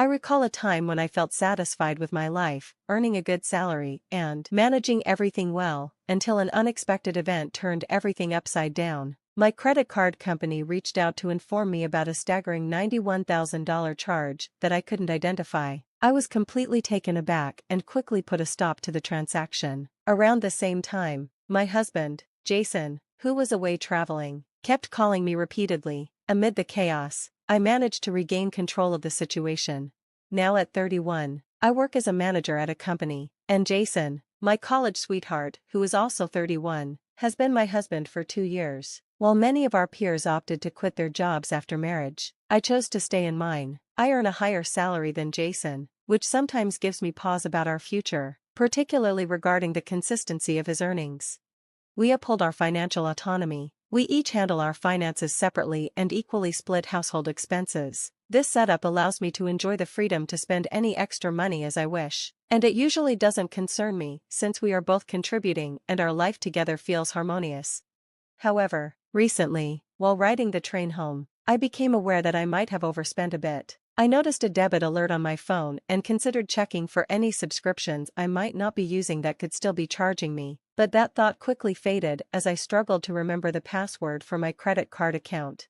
I recall a time when I felt satisfied with my life, earning a good salary, and managing everything well, until an unexpected event turned everything upside down. My credit card company reached out to inform me about a staggering $91,000 charge that I couldn't identify. I was completely taken aback and quickly put a stop to the transaction. Around the same time, my husband, Jason, who was away traveling, kept calling me repeatedly. Amid the chaos, I managed to regain control of the situation. Now at 31, I work as a manager at a company, and Jason, my college sweetheart, who is also 31, has been my husband for 2 years. While many of our peers opted to quit their jobs after marriage, I chose to stay in mine. I earn a higher salary than Jason, which sometimes gives me pause about our future, particularly regarding the consistency of his earnings. We uphold our financial autonomy. We each handle our finances separately and equally split household expenses. This setup allows me to enjoy the freedom to spend any extra money as I wish, and it usually doesn't concern me since we are both contributing and our life together feels harmonious. However, recently, while riding the train home, I became aware that I might have overspent a bit. I noticed a debit alert on my phone and considered checking for any subscriptions I might not be using that could still be charging me, but that thought quickly faded as I struggled to remember the password for my credit card account.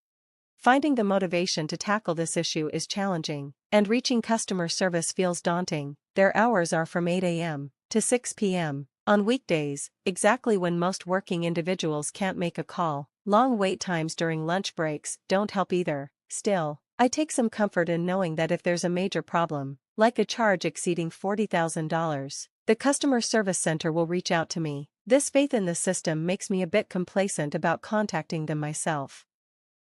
Finding the motivation to tackle this issue is challenging, and reaching customer service feels daunting. Their hours are from 8 a.m. to 6 p.m. on weekdays, exactly when most working individuals can't make a call. Long wait times during lunch breaks don't help either. Still, I take some comfort in knowing that if there's a major problem, like a charge exceeding $40,000, the customer service center will reach out to me. This faith in the system makes me a bit complacent about contacting them myself.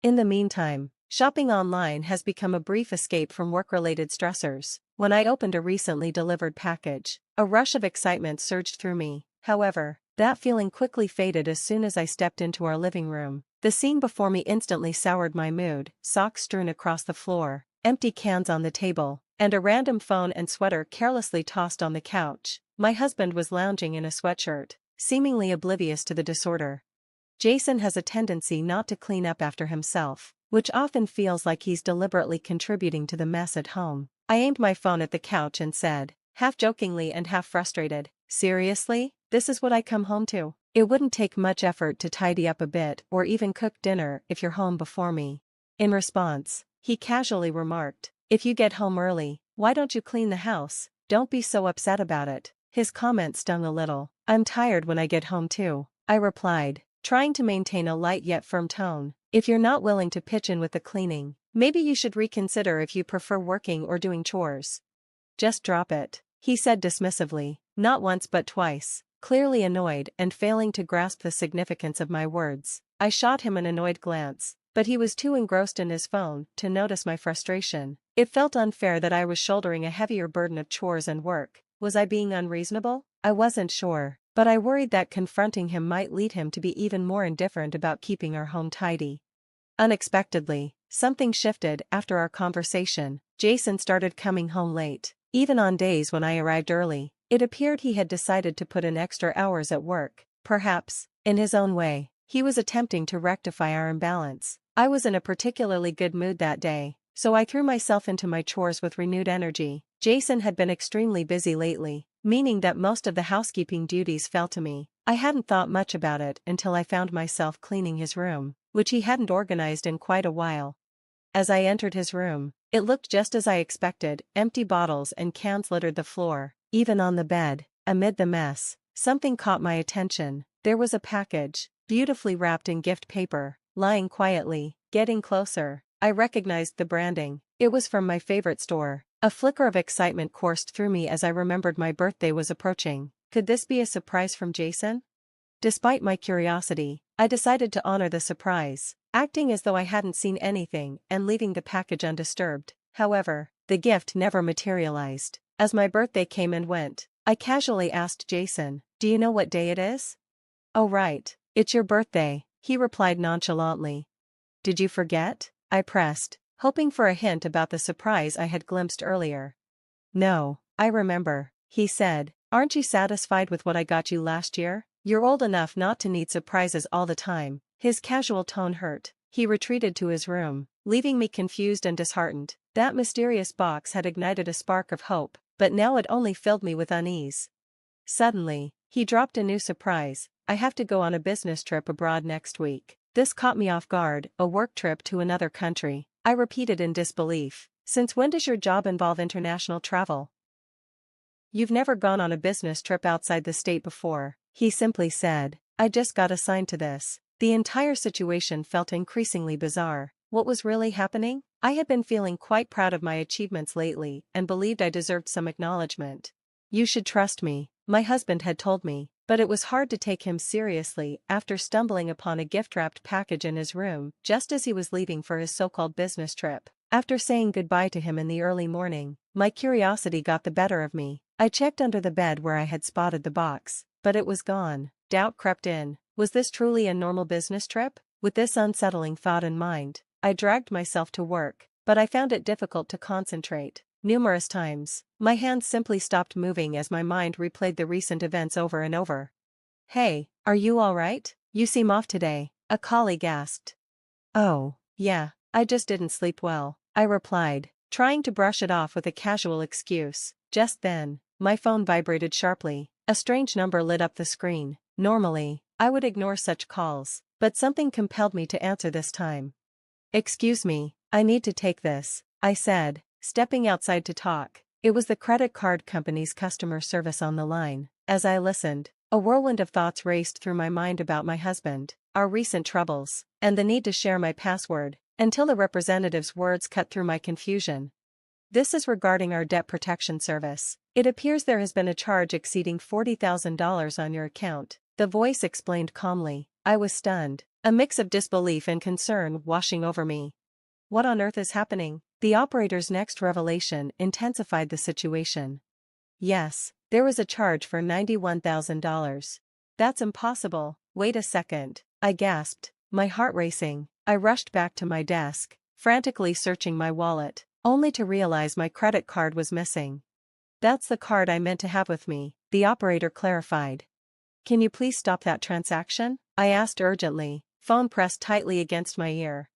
In the meantime, shopping online has become a brief escape from work-related stressors. When I opened a recently delivered package, a rush of excitement surged through me. However, that feeling quickly faded as soon as I stepped into our living room. The scene before me instantly soured my mood: socks strewn across the floor, empty cans on the table, and a random phone and sweater carelessly tossed on the couch. My husband was lounging in a sweatshirt, seemingly oblivious to the disorder. Jason has a tendency not to clean up after himself, which often feels like he's deliberately contributing to the mess at home. I aimed my phone at the couch and said, half jokingly and half frustrated, "Seriously? This is what I come home to? It wouldn't take much effort to tidy up a bit or even cook dinner if you're home before me." In response, he casually remarked, "If you get home early, why don't you clean the house? Don't be so upset about it." His comment stung a little. "I'm tired when I get home too," I replied, trying to maintain a light yet firm tone. "If you're not willing to pitch in with the cleaning, maybe you should reconsider if you prefer working or doing chores." "Just drop it," he said dismissively, not once but twice, clearly annoyed and failing to grasp the significance of my words. I shot him an annoyed glance, but he was too engrossed in his phone to notice my frustration. It felt unfair that I was shouldering a heavier burden of chores and work. Was I being unreasonable? I wasn't sure, but I worried that confronting him might lead him to be even more indifferent about keeping our home tidy. Unexpectedly, something shifted after our conversation. Jason started coming home late. Even on days when I arrived early, it appeared he had decided to put in extra hours at work. Perhaps, in his own way, he was attempting to rectify our imbalance. I was in a particularly good mood that day, so I threw myself into my chores with renewed energy. Jason had been extremely busy lately, meaning that most of the housekeeping duties fell to me. I hadn't thought much about it until I found myself cleaning his room, which he hadn't organized in quite a while. As I entered his room, it looked just as I expected. Empty bottles and cans littered the floor. Even on the bed, amid the mess, something caught my attention. There was a package, beautifully wrapped in gift paper, lying quietly. Getting closer, I recognized the branding. It was from my favorite store. A flicker of excitement coursed through me as I remembered my birthday was approaching. Could this be a surprise from Jason? Despite my curiosity, I decided to honor the surprise, acting as though I hadn't seen anything and leaving the package undisturbed. However, the gift never materialized. As my birthday came and went, I casually asked Jason, "Do you know what day it is?" "Oh right, it's your birthday," he replied nonchalantly. "Did you forget?" I pressed, hoping for a hint about the surprise I had glimpsed earlier. "No, I remember," he said. "Aren't you satisfied with what I got you last year? You're old enough not to need surprises all the time." His casual tone hurt. He retreated to his room, leaving me confused and disheartened. That mysterious box had ignited a spark of hope, but now it only filled me with unease. Suddenly, he dropped a new surprise: I have to go on a business trip abroad next week. This caught me off guard. A work trip to another country? I repeated in disbelief. Since when does your job involve international travel? You've never gone on a business trip outside the state before, he simply said. I just got assigned to this. The entire situation felt increasingly bizarre. What was really happening? I had been feeling quite proud of my achievements lately and believed I deserved some acknowledgement. You should trust me, my husband had told me, but it was hard to take him seriously after stumbling upon a gift-wrapped package in his room just as he was leaving for his so-called business trip. After saying goodbye to him in the early morning, my curiosity got the better of me. I checked under the bed where I had spotted the box, but it was gone. Doubt crept in. Was this truly a normal business trip? With this unsettling thought in mind, I dragged myself to work, but I found it difficult to concentrate. Numerous times, my hands simply stopped moving as my mind replayed the recent events over and over. Hey, are you all right? You seem off today, a colleague asked. Oh, yeah, I just didn't sleep well, I replied, trying to brush it off with a casual excuse. Just then, my phone vibrated sharply. A strange number lit up the screen. Normally, I would ignore such calls, but something compelled me to answer this time. Excuse me, I need to take this, I said, stepping outside to talk. It was the credit card company's customer service on the line. As I listened, a whirlwind of thoughts raced through my mind about my husband, our recent troubles, and the need to share my password, until the representative's words cut through my confusion. This is regarding our debt protection service. It appears there has been a charge exceeding $40,000 on your account, the voice explained calmly. I was stunned, a mix of disbelief and concern washing over me. What on earth is happening? The operator's next revelation intensified the situation. Yes, there was a charge for $91,000. That's impossible. Wait a second, I gasped, my heart racing. I rushed back to my desk, frantically searching my wallet, only to realize my credit card was missing. That's the card I meant to have with me, the operator clarified. Can you please stop that transaction? I asked urgently, phone pressed tightly against my ear.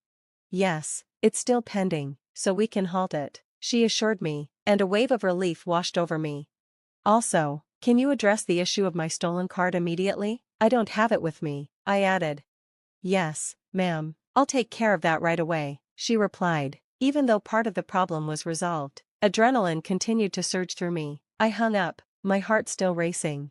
Yes, it's still pending, so we can halt it, she assured me, and a wave of relief washed over me. Also, can you address the issue of my stolen card immediately? I don't have it with me, I added. Yes, ma'am, I'll take care of that right away, she replied. Even though part of the problem was resolved, adrenaline continued to surge through me. I hung up, my heart still racing.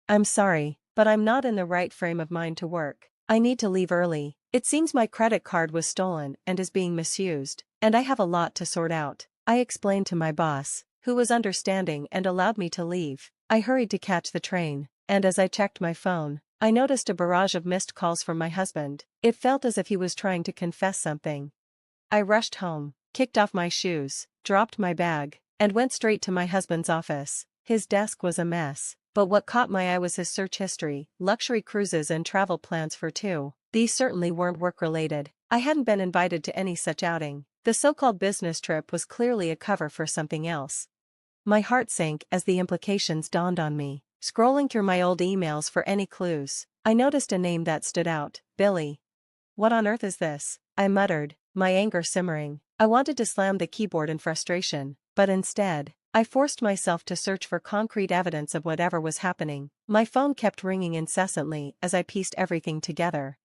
I'm sorry, but I'm not in the right frame of mind to work. I need to leave early. It seems my credit card was stolen and is being misused, and I have a lot to sort out, I explained to my boss, who was understanding and allowed me to leave. I hurried to catch the train, and as I checked my phone, I noticed a barrage of missed calls from my husband. It felt as if he was trying to confess something. I rushed home, kicked off my shoes, dropped my bag, and went straight to my husband's office. His desk was a mess, but what caught my eye was his search history: luxury cruises and travel plans for two. These certainly weren't work-related. I hadn't been invited to any such outing. The so-called business trip was clearly a cover for something else. My heart sank as the implications dawned on me. Scrolling through my old emails for any clues, I noticed a name that stood out: Billy. What on earth is this? I muttered, my anger simmering. I wanted to slam the keyboard in frustration, but instead, I forced myself to search for concrete evidence of whatever was happening. My phone kept ringing incessantly as I pieced everything together.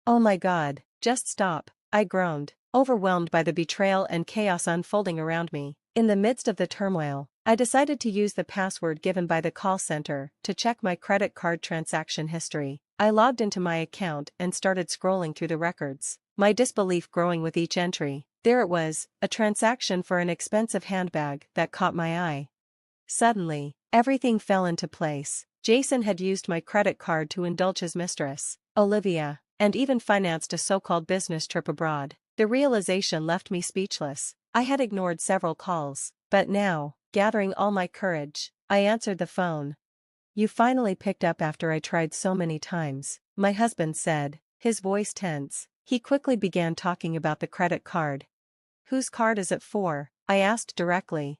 Oh my God, just stop, I groaned, overwhelmed by the betrayal and chaos unfolding around me. In the midst of the turmoil, I decided to use the password given by the call center to check my credit card transaction history. I logged into my account and started scrolling through the records, my disbelief growing with each entry. There it was, a transaction for an expensive handbag that caught my eye. Suddenly, everything fell into place. Jason had used my credit card to indulge his mistress, Olivia, and even financed a so-called business trip abroad. The realization left me speechless. I had ignored several calls, but now, gathering all my courage, I answered the phone. You finally picked up after I tried so many times, my husband said, his voice tense. He quickly began talking about the credit card. Whose card is it for? I asked directly.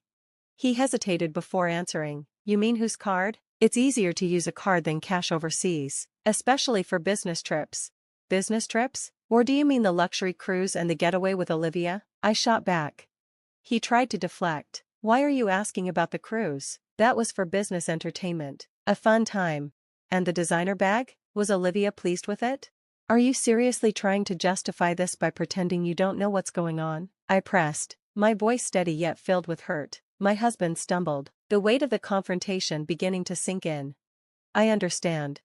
He hesitated before answering. You mean whose card? It's easier to use a card than cash overseas, especially for business trips. Business trips? Or do you mean the luxury cruise and the getaway with Olivia? I shot back. He tried to deflect. Why are you asking about the cruise? That was for business entertainment. A fun time. And the designer bag? Was Olivia pleased with it? Are you seriously trying to justify this by pretending you don't know what's going on? I pressed, my voice steady yet filled with hurt. My husband stumbled, the weight of the confrontation beginning to sink in. I understand,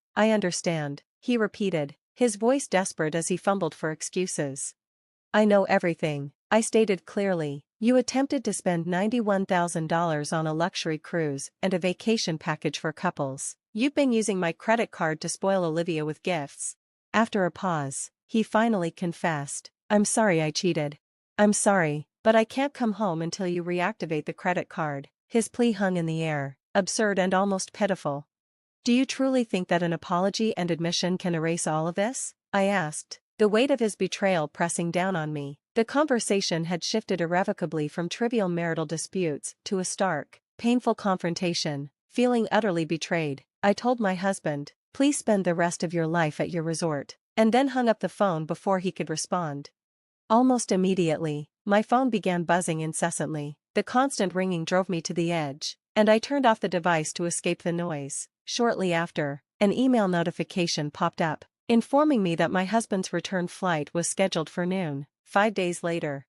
he repeated, his voice desperate as he fumbled for excuses. I know everything, I stated clearly. You attempted to spend $91,000 on a luxury cruise and a vacation package for couples. You've been using my credit card to spoil Olivia with gifts. After a pause, he finally confessed. I'm sorry I cheated. I'm sorry, but I can't come home until you reactivate the credit card. His plea hung in the air, absurd and almost pitiful. Do you truly think that an apology and admission can erase all of this? I asked, the weight of his betrayal pressing down on me. The conversation had shifted irrevocably from trivial marital disputes to a stark, painful confrontation. Feeling utterly betrayed, I told my husband, please spend the rest of your life at your resort, and then hung up the phone before he could respond. Almost immediately, my phone began buzzing incessantly. The constant ringing drove me to the edge, and I turned off the device to escape the noise. Shortly after, an email notification popped up, informing me that my husband's return flight was scheduled for noon, 5 days later.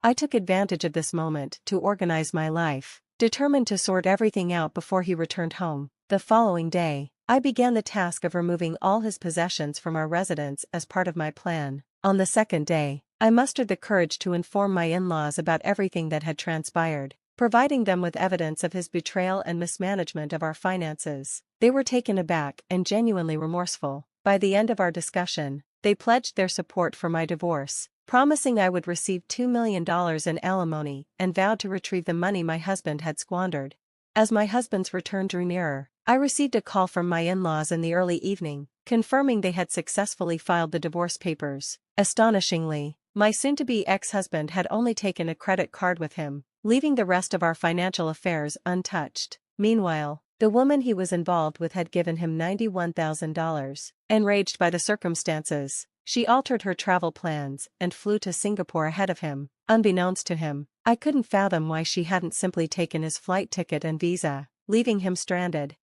I took advantage of this moment to organize my life, determined to sort everything out before he returned home. The following day, I began the task of removing all his possessions from our residence as part of my plan. On the second day, I mustered the courage to inform my in-laws about everything that had transpired, providing them with evidence of his betrayal and mismanagement of our finances. They were taken aback and genuinely remorseful. By the end of our discussion, they pledged their support for my divorce, promising I would receive $2 million in alimony, and vowed to retrieve the money my husband had squandered. As my husband's return drew nearer, I received a call from my in-laws in the early evening, confirming they had successfully filed the divorce papers. Astonishingly, my soon-to-be ex-husband had only taken a credit card with him, leaving the rest of our financial affairs untouched. Meanwhile, the woman he was involved with had given him $91,000. Enraged by the circumstances, she altered her travel plans and flew to Singapore ahead of him. Unbeknownst to him, I couldn't fathom why she hadn't simply taken his flight ticket and visa, leaving him stranded.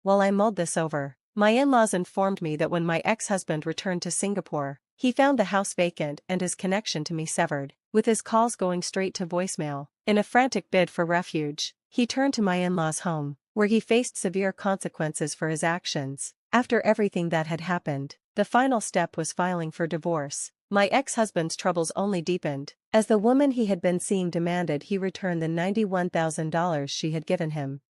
While I mulled this over, my in-laws informed me that when my ex-husband returned to Singapore, he found the house vacant and his connection to me severed, with his calls going straight to voicemail. In a frantic bid for refuge, he turned to my in-laws' home, where he faced severe consequences for his actions. After everything that had happened, the final step was filing for divorce. My ex-husband's troubles only deepened, as the woman he had been seeing demanded he return the $91,000 she had given him.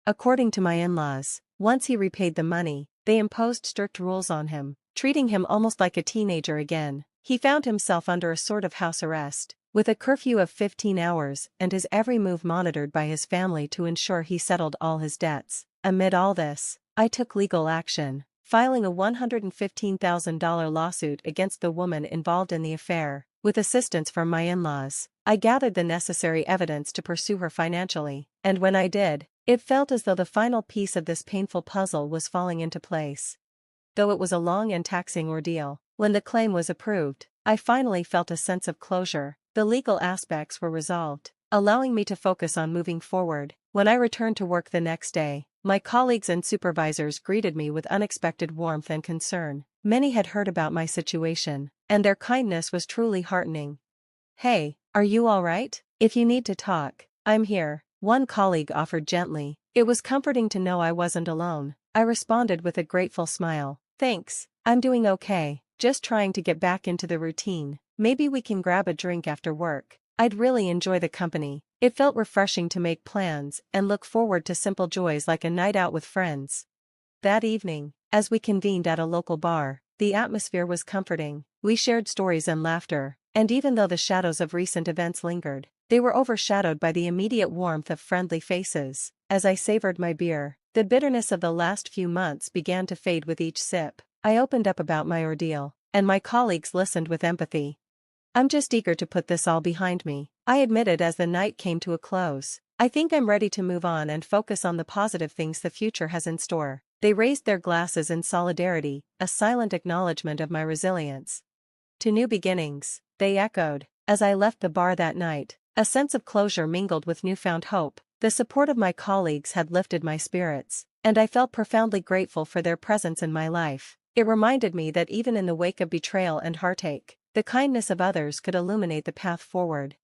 According to my in-laws, once he repaid the money, they imposed strict rules on him, treating him almost like a teenager again. He found himself under a sort of house arrest, with a curfew of 15 hours and his every move monitored by his family to ensure he settled all his debts. Amid all this, I took legal action, filing a $115,000 lawsuit against the woman involved in the affair. With assistance from my in-laws, I gathered the necessary evidence to pursue her financially, and when I did, it felt as though the final piece of this painful puzzle was falling into place. Though it was a long and taxing ordeal, when the claim was approved, I finally felt a sense of closure. The legal aspects were resolved, allowing me to focus on moving forward. When I returned to work the next day, my colleagues and supervisors greeted me with unexpected warmth and concern. Many had heard about my situation, and their kindness was truly heartening. Hey, are you all right? If you need to talk, I'm here, one colleague offered gently. It was comforting to know I wasn't alone. I responded with a grateful smile. Thanks, I'm doing okay, just trying to get back into the routine. Maybe we can grab a drink after work. I'd really enjoy the company. It felt refreshing to make plans and look forward to simple joys like a night out with friends. That evening, as we convened at a local bar, the atmosphere was comforting. We shared stories and laughter, and even though the shadows of recent events lingered, they were overshadowed by the immediate warmth of friendly faces. As I savored my beer, the bitterness of the last few months began to fade with each sip. I opened up about my ordeal, and my colleagues listened with empathy. I'm just eager to put this all behind me, I admitted as the night came to a close. I think I'm ready to move on and focus on the positive things the future has in store. They raised their glasses in solidarity, a silent acknowledgement of my resilience. To new beginnings, they echoed. As I left the bar that night, A sense of closure mingled with newfound hope. The support of my colleagues had lifted my spirits, and I felt profoundly grateful for their presence in my life. It reminded me that even in the wake of betrayal and heartache, the kindness of others could illuminate the path forward.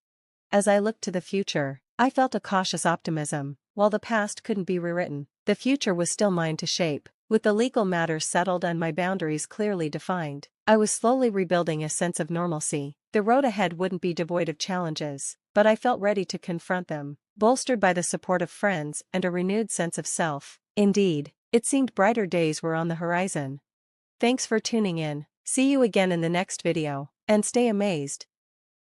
As I looked to the future, I felt a cautious optimism. While the past couldn't be rewritten, the future was still mine to shape. With the legal matters settled and my boundaries clearly defined, I was slowly rebuilding a sense of normalcy. The road ahead wouldn't be devoid of challenges, but I felt ready to confront them, bolstered by the support of friends and a renewed sense of self. Indeed, it seemed brighter days were on the horizon. Thanks for tuning in. See you again in the next video, and stay amazed.